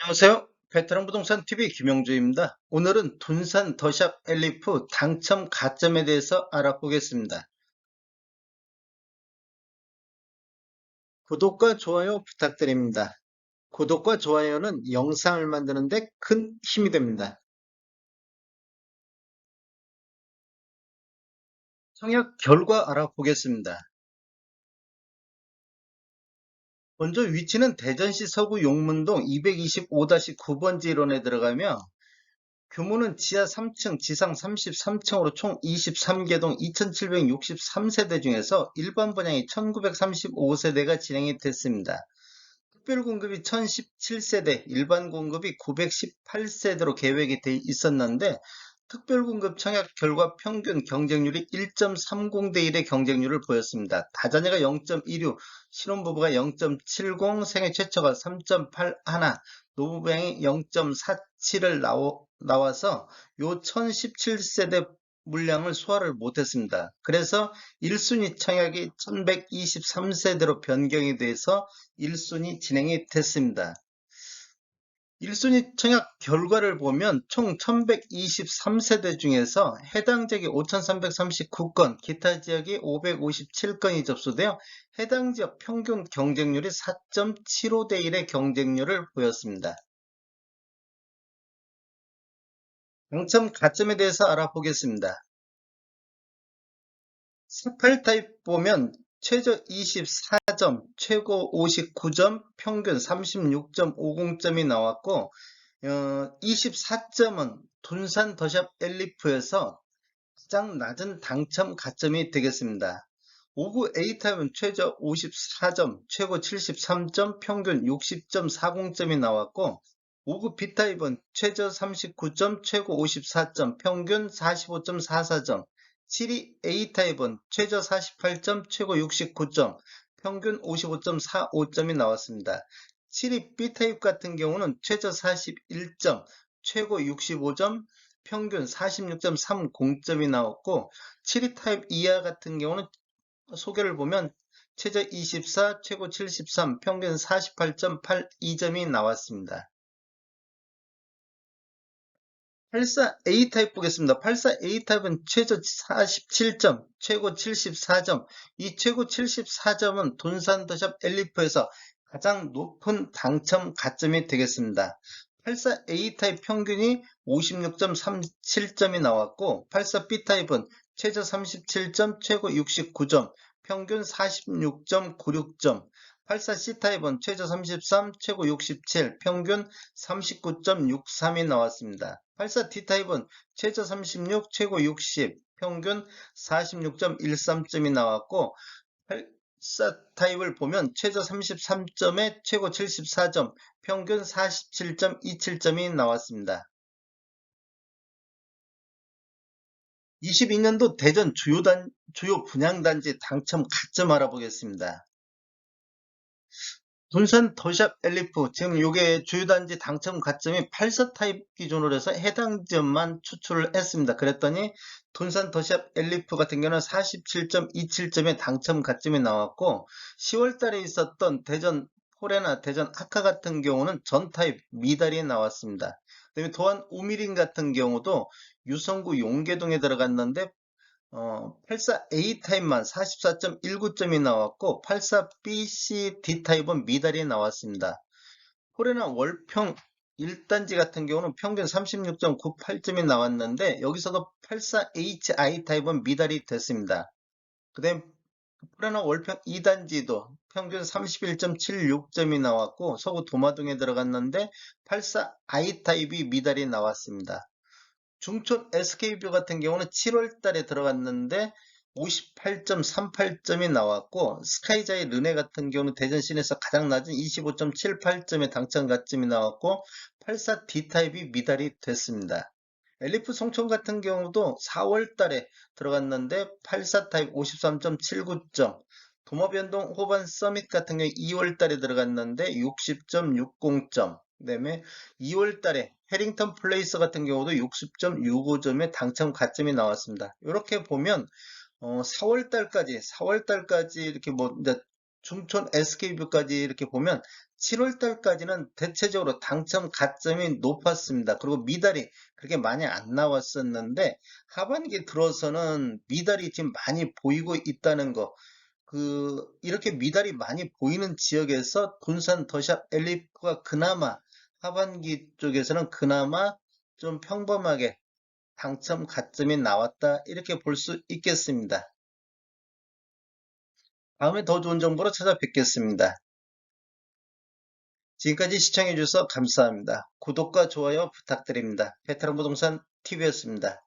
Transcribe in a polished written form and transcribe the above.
안녕하세요. 베테랑 부동산 TV 김영주입니다. 오늘은 둔산 더샵 엘리프 당첨 가점에 대해서 알아보겠습니다. 구독과 좋아요 부탁드립니다. 구독과 좋아요는 영상을 만드는데 큰 힘이 됩니다. 청약 결과 알아보겠습니다. 먼저 위치는 대전시 서구 용문동 225-9번지 1원에 들어가며 규모는 지하 3층, 지상 33층으로 총 23개동 2763세대 중에서 일반 분양이 1935세대가 진행이 됐습니다. 특별 공급이 1017세대, 일반 공급이 918세대로 계획이 돼 있었는데 특별 공급 청약 결과 평균 경쟁률이 1.30대 1의 경쟁률을 보였습니다. 다자녀가 0.16, 신혼부부가 0.70, 생애 최초가 3.81, 노부부양이 0.47을 나와서 요 1017세대 물량을 소화를 못했습니다. 그래서 1순위 청약이 1123세대로 변경이 돼서 1순위 진행이 됐습니다. 1순위 청약 결과를 보면 총 1123세대 중에서 해당 지역이 5339건, 기타 지역이 557건이 접수되어 해당 지역 평균 경쟁률이 4.75대 1의 경쟁률을 보였습니다. 당첨 가점에 대해서 알아보겠습니다. 18 타입 보면 최저 24점, 최고 59점, 평균 36.50점이 나왔고 24점은 둔산 더샵 엘리프에서 가장 낮은 당첨 가점이 되겠습니다. 5구 A타입은 최저 54점, 최고 73점, 평균 60.40점이 나왔고 5구 B타입은 최저 39점, 최고 54점, 평균 45.44점, 7위 A타입은 최저 48점, 최고 69점, 평균 55.45점이 나왔습니다. 7위 B타입 같은 경우는 최저 41점, 최고 65점, 평균 46.30점이 나왔고 7위 타입 이하 같은 경우는 소개를 보면 최저 24, 최고 73, 평균 48.82점이 나왔습니다. 84A 타입 보겠습니다. 84A 타입은 최저 47점, 최고 74점. 이 최고 74점은 둔산 더샵 엘리프에서 가장 높은 당첨 가점이 되겠습니다. 84A 타입 평균이 56.37점이 나왔고 84B 타입은 최저 37점, 최고 69점, 평균 46.96점. 84C 타입은 최저 33, 최고 67, 평균 39.63이 나왔습니다. 84D 타입은 최저 36, 최고 60, 평균 46.13점이 나왔고 84 타입을 보면 최저 33점에 최고 74점, 평균 47.27점이 나왔습니다. 22년도 대전 주요 분양단지 당첨 가점 알아보겠습니다. 둔산 더샵 엘리프 지금 이게 주요단지 당첨 가점이 84 타입 기준으로 해서 해당 지역만 추출을 했습니다. 그랬더니 둔산 더샵 엘리프 같은 경우는 47.27점의 당첨 가점이 나왔고 10월 달에 있었던 대전 포레나 대전 아카 같은 경우는 전 타입 미달이 나왔습니다. 그다음에 또한 우미린 같은 경우도 유성구 용계동에 들어갔는데 84A 타입만 44.19점이 나왔고 84BC D 타입은 미달이 나왔습니다. 포레나 월평 1단지 같은 경우는 평균 36.98점이 나왔는데 여기서도 84HI 타입은 미달이 됐습니다. 그 다음 포레나 월평 2단지도 평균 31.76점이 나왔고 서구 도마동에 들어갔는데 84I 타입이 미달이 나왔습니다. 중촌 SK뷰 같은 경우는 7월 달에 들어갔는데 58.38점이 나왔고 스카이자이 르네 같은 경우는 대전시내에서 가장 낮은 25.78점의 당첨 가점이 나왔고 84D 타입이 미달이 됐습니다. 엘리프 송촌 같은 경우도 4월 달에 들어갔는데 84 타입 53.79점, 도마변동 호반 서밋 같은 경우 2월 달에 들어갔는데 60.60점, 그다음에 2월 달에 해링턴 플레이스 같은 경우도 60.65점의 당첨 가점이 나왔습니다. 이렇게 보면 4월 달까지 이렇게 뭐 이제 중촌 SK뷰까지 이렇게 보면 7월 달까지는 대체적으로 당첨 가점이 높았습니다. 그리고 미달이 그렇게 많이 안 나왔었는데 하반기 들어서는 미달이 지금 많이 보이고 있다는 거. 이렇게 미달이 많이 보이는 지역에서 군산 더샵 엘리프가 그나마 하반기 쪽에서는 그나마 좀 평범하게 당첨 가점이 나왔다. 이렇게 볼 수 있겠습니다. 다음에 더 좋은 정보로 찾아뵙겠습니다. 지금까지 시청해주셔서 감사합니다. 구독과 좋아요 부탁드립니다. 베테랑 부동산 TV였습니다.